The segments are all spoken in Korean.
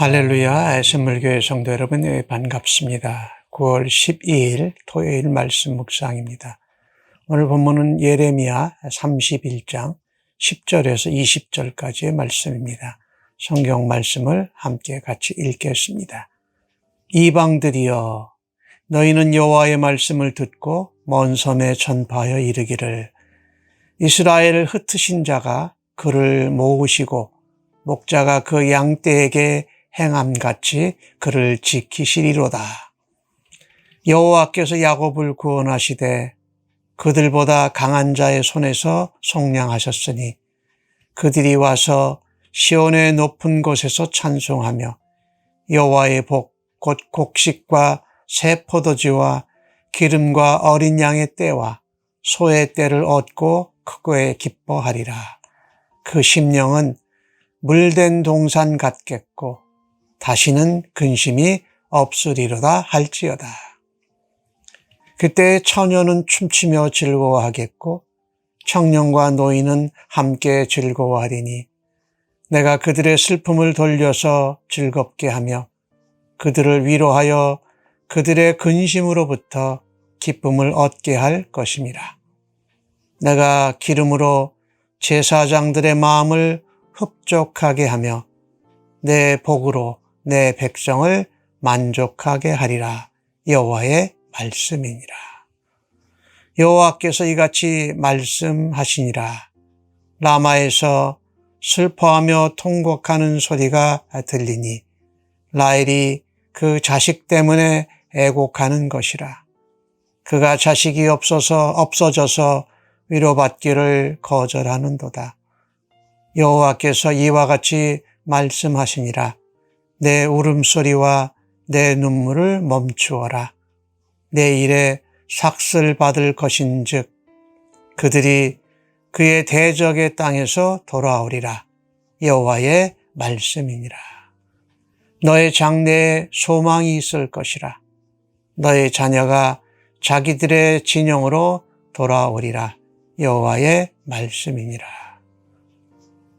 할렐루야, 애신물교회 성도 여러분, 반갑습니다. 9월 12일 토요일 말씀 묵상입니다. 오늘 본문은 예레미야 31장 10절에서 20절까지의 말씀입니다. 성경 말씀을 함께 같이 읽겠습니다. 이방들이여, 너희는 여호와의 말씀을 듣고 먼 섬에 전파하여 이르기를, 이스라엘을 흩으신 자가 그를 모으시고 목자가 그 양떼에게 행함같이 그를 지키시리로다. 여호와께서 야곱을 구원하시되 그들보다 강한 자의 손에서 속량하셨으니 그들이 와서 시온의 높은 곳에서 찬송하며 여호와의 복 곧 곡식과 새 포도주와 기름과 어린 양의 때와 소의 때를 얻고 크게 기뻐하리라. 그 심령은 물된 동산 같겠고 다시는 근심이 없으리로다 할지어다. 그때 처녀는 춤추며 즐거워하겠고 청년과 노인은 함께 즐거워하리니 내가 그들의 슬픔을 돌려서 즐겁게 하며 그들을 위로하여 그들의 근심으로부터 기쁨을 얻게 할 것임이라. 내가 기름으로 제사장들의 마음을 흡족하게 하며 내 복으로 내 백성을 만족하게 하리라. 여호와의 말씀이니라. 여호와께서 이같이 말씀하시니라. 라마에서 슬퍼하며 통곡하는 소리가 들리니 라헬이 그 자식 때문에 애곡하는 것이라. 그가 자식이 없어져서 위로받기를 거절하는도다. 여호와께서 이와 같이 말씀하시니라. 내 울음소리와 내 눈물을 멈추어라. 내 일에 삭슬 받을 것인즉 그들이 그의 대적의 땅에서 돌아오리라. 여호와의 말씀이니라. 너의 장래에 소망이 있을 것이라. 너의 자녀가 자기들의 진영으로 돌아오리라. 여호와의 말씀이니라.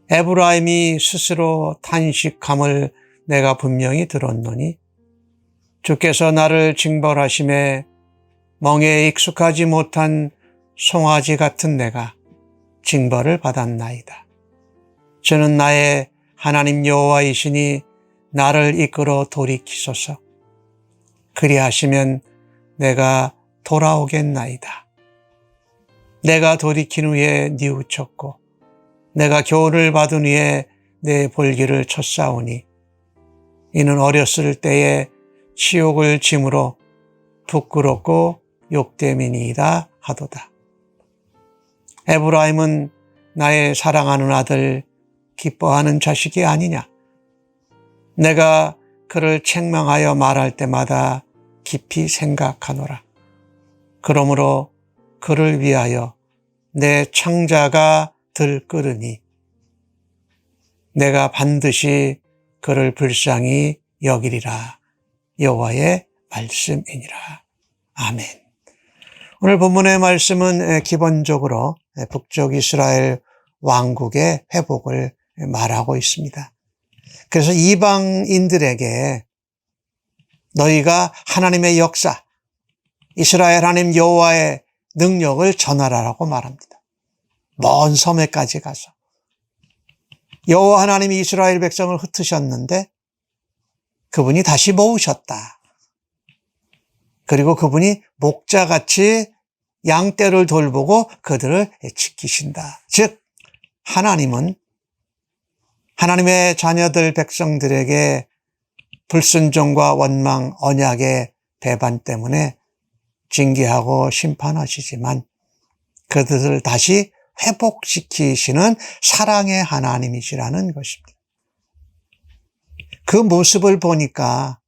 에브라임이 스스로 탄식함을 내가 분명히 들었노니 주께서 나를 징벌하심에 멍에 익숙하지 못한 송아지 같은 내가 징벌을 받았나이다. 저는 나의 하나님 여호와이시니 나를 이끌어 돌이키소서. 그리하시면 내가 돌아오겠나이다. 내가 돌이킨 후에 뉘우쳤고 내가 교훈을 받은 후에 내 볼기를 쳤사오니 이는 어렸을 때에 치욕을 짐으로 부끄럽고 욕됨이니이다 하도다. 에브라임은 나의 사랑하는 아들, 기뻐하는 자식이 아니냐. 내가 그를 책망하여 말할 때마다 깊이 생각하노라. 그러므로 그를 위하여 내 창자가 들끓으니 내가 반드시 그를 불쌍히 여기리라. 여호와의 말씀이니라. 아멘. 오늘 본문의 말씀은 기본적으로 북쪽 이스라엘 왕국의 회복을 말하고 있습니다. 그래서 이방인들에게 너희가 하나님의 역사, 이스라엘 하나님 여호와의 능력을 전하라라고 말합니다. 먼 섬에까지 가서 여호와 하나님이 이스라엘 백성을 흩으셨는데 그분이 다시 모으셨다. 그리고 그분이 목자같이 양떼를 돌보고 그들을 지키신다. 즉 하나님은 하나님의 자녀들 백성들에게 불순종과 원망, 언약의 배반 때문에 징계하고 심판하시지만 그들을 다시 회복시키시는 사랑의 하나님이시라는 것입니다. 그 모습을 보니까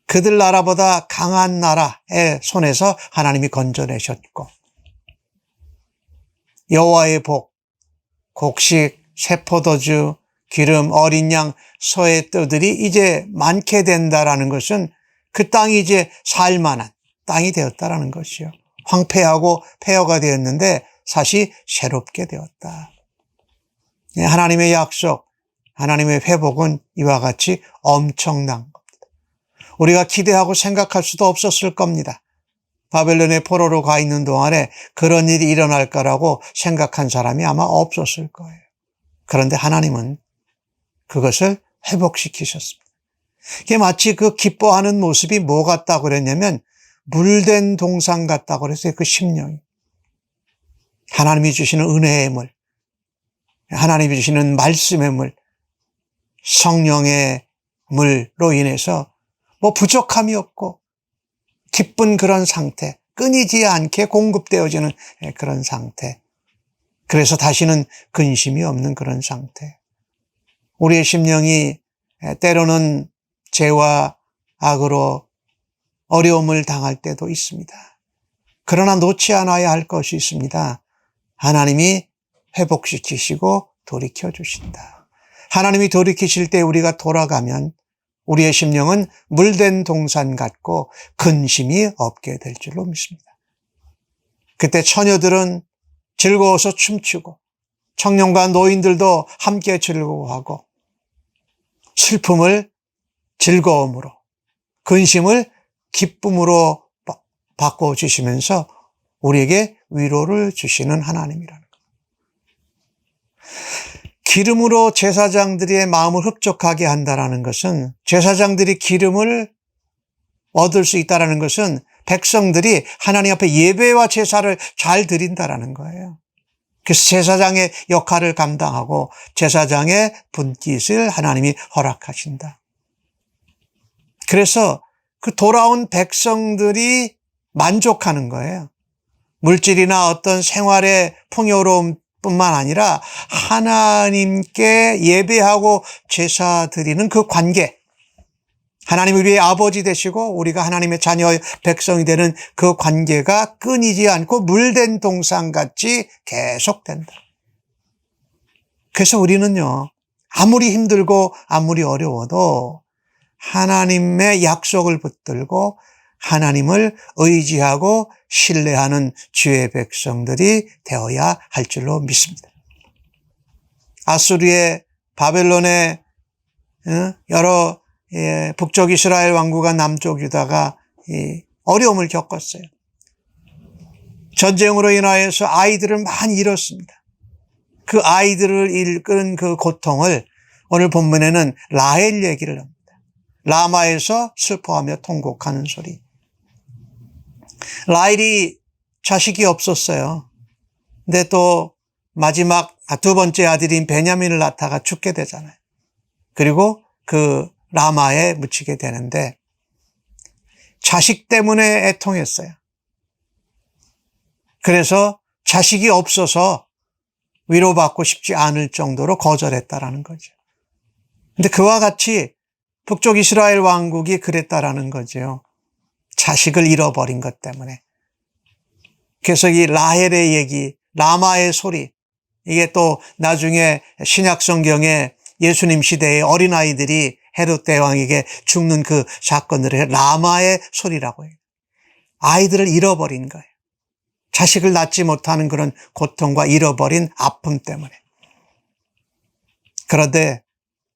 그들 나라보다 강한 나라의 손에서 하나님이 건져내셨고 여호와의 복, 곡식, 새 포도주, 기름, 어린 양, 소의 떼들이 이제 많게 된다라는 것은 그 땅이 이제 살만한 땅이 되었다라는 것이요. 황폐하고 폐허가 되었는데 사실 새롭게 되었다. 하나님의 약속, 하나님의 회복은 이와 같이 엄청난 겁니다. 우리가 기대하고 생각할 수도 없었을 겁니다. 바벨론의 포로로 가 있는 동안에 그런 일이 일어날 거라고 생각한 사람이 아마 없었을 거예요. 그런데 하나님은 그것을 회복시키셨습니다. 이게 마치 그 기뻐하는 모습이 뭐 같다고 그랬냐면 물된 동산 같다고 그랬어요. 그 심령이. 하나님이 주시는 은혜의 물, 하나님이 주시는 말씀의 물, 성령의 물로 인해서 뭐 부족함이 없고 기쁜 그런 상태, 끊이지 않게 공급되어지는 그런 상태. 그래서 다시는 근심이 없는 그런 상태. 우리의 심령이 때로는 죄와 악으로 어려움을 당할 때도 있습니다. 그러나 놓지 않아야 할 것이 있습니다. 하나님이 회복시키시고 돌이켜 주신다. 하나님이 돌이키실 때 우리가 돌아가면 우리의 심령은 물된 동산 같고 근심이 없게 될 줄로 믿습니다. 그때 처녀들은 즐거워서 춤추고 청년과 노인들도 함께 즐거워하고 슬픔을 즐거움으로, 근심을 기쁨으로 바꿔주시면서 우리에게 위로를 주시는 하나님이라는 것. 기름으로 제사장들의 마음을 흡족하게 한다는 것은, 제사장들이 기름을 얻을 수 있다는 것은 백성들이 하나님 앞에 예배와 제사를 잘 드린다는 거예요. 그래서 제사장의 역할을 감당하고 제사장의 분깃을 하나님이 허락하신다. 그래서 그 돌아온 백성들이 만족하는 거예요. 물질이나 어떤 생활의 풍요로움 뿐만 아니라 하나님께 예배하고 제사 드리는 그 관계, 하나님 우리의 아버지 되시고 우리가 하나님의 자녀의 백성이 되는 그 관계가 끊이지 않고 물된 동산같이 계속된다. 그래서 우리는요, 아무리 힘들고 아무리 어려워도 하나님의 약속을 붙들고 하나님을 의지하고 신뢰하는 주의 백성들이 되어야 할 줄로 믿습니다. 아수르의 바벨론의 여러 북쪽 이스라엘 왕국과 남쪽 유다가 어려움을 겪었어요. 전쟁으로 인하여서 아이들을 많이 잃었습니다. 그 아이들을 잃은 그 고통을 오늘 본문에는 라헬 얘기를 합니다. 라마에서 슬퍼하며 통곡하는 소리. 라헬이 자식이 없었어요. 근데 또 마지막 두 번째 아들인 베냐민을 낳다가 죽게 되잖아요. 그리고 그 라마에 묻히게 되는데 자식 때문에 애통했어요. 그래서 자식이 없어서 위로받고 싶지 않을 정도로 거절했다라는 거죠. 근데 그와 같이 북쪽 이스라엘 왕국이 그랬다라는 거죠. 자식을 잃어버린 것 때문에. 그래서 이 라헬의 얘기, 라마의 소리, 이게 또 나중에 신약 성경에 예수님 시대의 어린아이들이 헤롯 대왕에게 죽는 그 사건들을 라마의 소리라고 해요. 아이들을 잃어버린 거예요. 자식을 낳지 못하는 그런 고통과 잃어버린 아픔 때문에. 그런데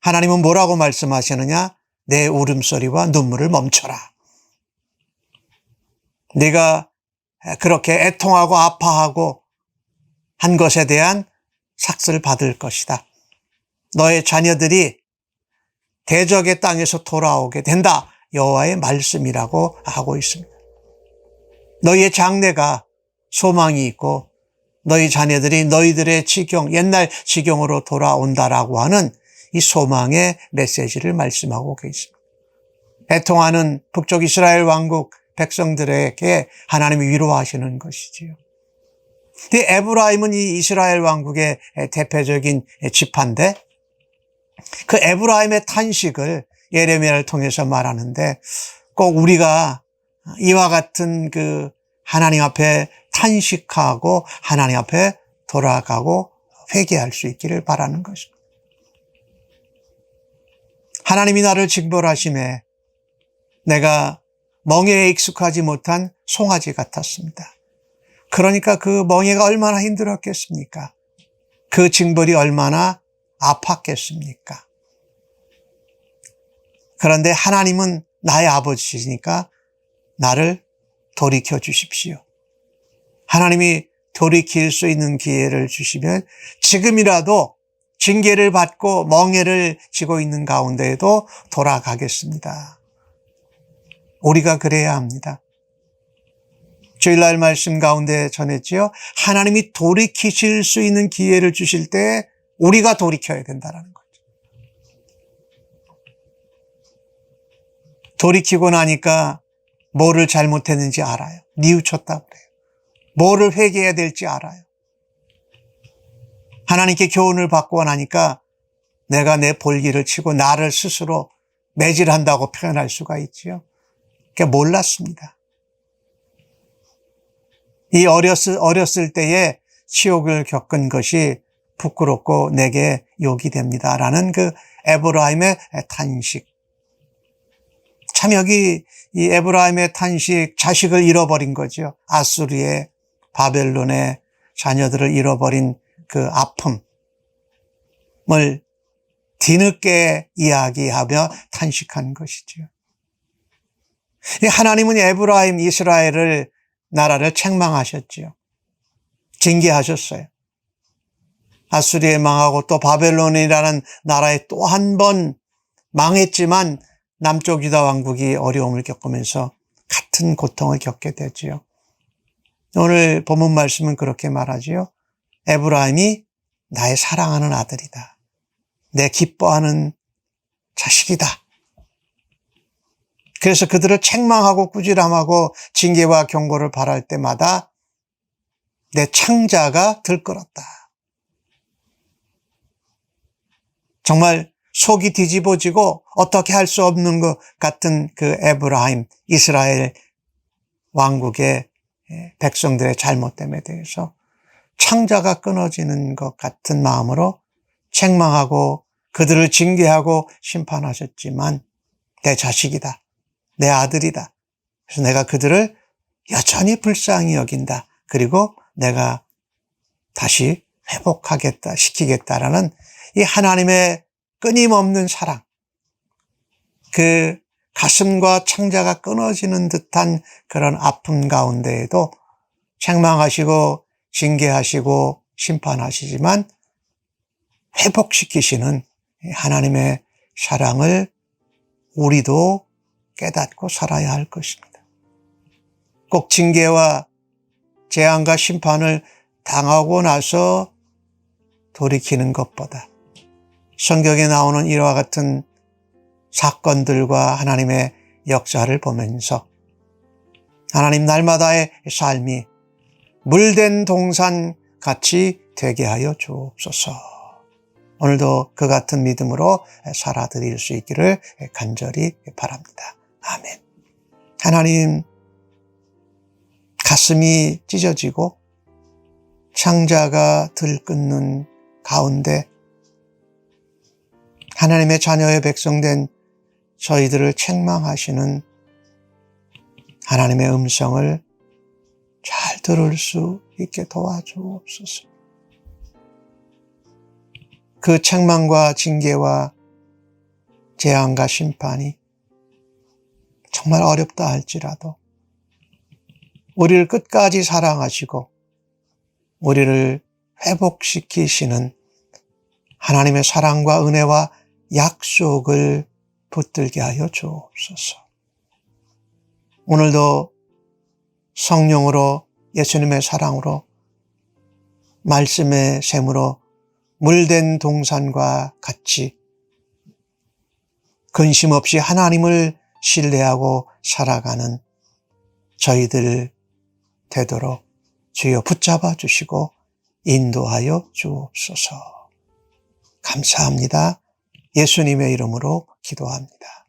하나님은 뭐라고 말씀하시느냐? 내 울음소리와 눈물을 멈춰라. 네가 그렇게 애통하고 아파하고 한 것에 대한 삭슬을 받을 것이다. 너의 자녀들이 대적의 땅에서 돌아오게 된다. 여호와의 말씀이라고 하고 있습니다. 너희의 장래가 소망이 있고 너희 자녀들이 너희들의 지경, 옛날 지경으로 돌아온다라고 하는 이 소망의 메시지를 말씀하고 계십니다. 애통하는 북쪽 이스라엘 왕국 백성들에게 하나님이 위로하시는 것이지요. 근데 에브라임은 이 이스라엘 왕국의 대표적인 지파인데 그 에브라임의 탄식을 예레미야를 통해서 말하는데 꼭 우리가 이와 같은 그 하나님 앞에 탄식하고 하나님 앞에 돌아가고 회개할 수 있기를 바라는 것입니다. 하나님이 나를 징벌하심에 내가 멍에에 익숙하지 못한 송아지 같았습니다. 그러니까 그 멍에가 얼마나 힘들었겠습니까? 그 징벌이 얼마나 아팠겠습니까? 그런데 하나님은 나의 아버지시니까 나를 돌이켜 주십시오. 하나님이 돌이킬 수 있는 기회를 주시면 지금이라도 징계를 받고 멍에를 지고 있는 가운데에도 돌아가겠습니다. 우리가 그래야 합니다. 주일날 말씀 가운데 전했지요. 하나님이 돌이키실 수 있는 기회를 주실 때 우리가 돌이켜야 된다는 거죠. 돌이키고 나니까 뭐를 잘못했는지 알아요. 뉘우쳤다고 그래요. 뭐를 회개해야 될지 알아요. 하나님께 교훈을 받고 나니까 내가 내 볼기를 치고 나를 스스로 매질한다고 표현할 수가 있지요. 그러니까 몰랐습니다. 이 어렸을 때에 치욕을 겪은 것이 부끄럽고 내게 욕이 됩니다라는 그 에브라임의 탄식. 참 여기 이 에브라임의 탄식, 자식을 잃어버린 거죠. 아수르의 바벨론의 자녀들을 잃어버린 그 아픔을 뒤늦게 이야기하며 탄식한 것이죠. 하나님은 에브라임, 이스라엘을 나라를 책망하셨지요. 징계하셨어요. 아수리에 망하고 또 바벨론이라는 나라에 또 한 번 망했지만 남쪽 유다 왕국이 어려움을 겪으면서 같은 고통을 겪게 되지요. 오늘 본문 말씀은 그렇게 말하지요. 에브라임이 나의 사랑하는 아들이다. 내 기뻐하는 자식이다. 그래서 그들을 책망하고 꾸지람하고 징계와 경고를 바랄 때마다 내 창자가 들끓었다. 정말 속이 뒤집어지고 어떻게 할 수 없는 것 같은 그 에브라임, 이스라엘 왕국의 백성들의 잘못됨에 대해서 창자가 끊어지는 것 같은 마음으로 책망하고 그들을 징계하고 심판하셨지만 내 자식이다. 내 아들이다. 그래서 내가 그들을 여전히 불쌍히 여긴다. 그리고 내가 다시 회복하겠다, 시키겠다라는 이 하나님의 끊임없는 사랑, 그 가슴과 창자가 끊어지는 듯한 그런 아픔 가운데에도 책망하시고 징계하시고 심판하시지만 회복시키시는 하나님의 사랑을 우리도 깨닫고 살아야 할 것입니다. 꼭 징계와 재앙과 심판을 당하고 나서 돌이키는 것보다 성경에 나오는 이와 같은 사건들과 하나님의 역사를 보면서 하나님 날마다의 삶이 물된 동산 같이 되게 하여 주옵소서. 오늘도 그 같은 믿음으로 살아드릴 수 있기를 간절히 바랍니다. 아멘. 하나님, 가슴이 찢어지고 창자가 들끓는 가운데 하나님의 자녀의 백성된 저희들을 책망하시는 하나님의 음성을 잘 들을 수 있게 도와주옵소서. 그 책망과 징계와 재앙과 심판이 정말 어렵다 할지라도 우리를 끝까지 사랑하시고 우리를 회복시키시는 하나님의 사랑과 은혜와 약속을 붙들게 하여 주옵소서. 오늘도 성령으로 예수님의 사랑으로 말씀의 샘으로 물된 동산과 같이 근심 없이 하나님을 신뢰하고 살아가는 저희들 되도록 주여 붙잡아 주시고 인도하여 주옵소서. 감사합니다. 예수님의 이름으로 기도합니다.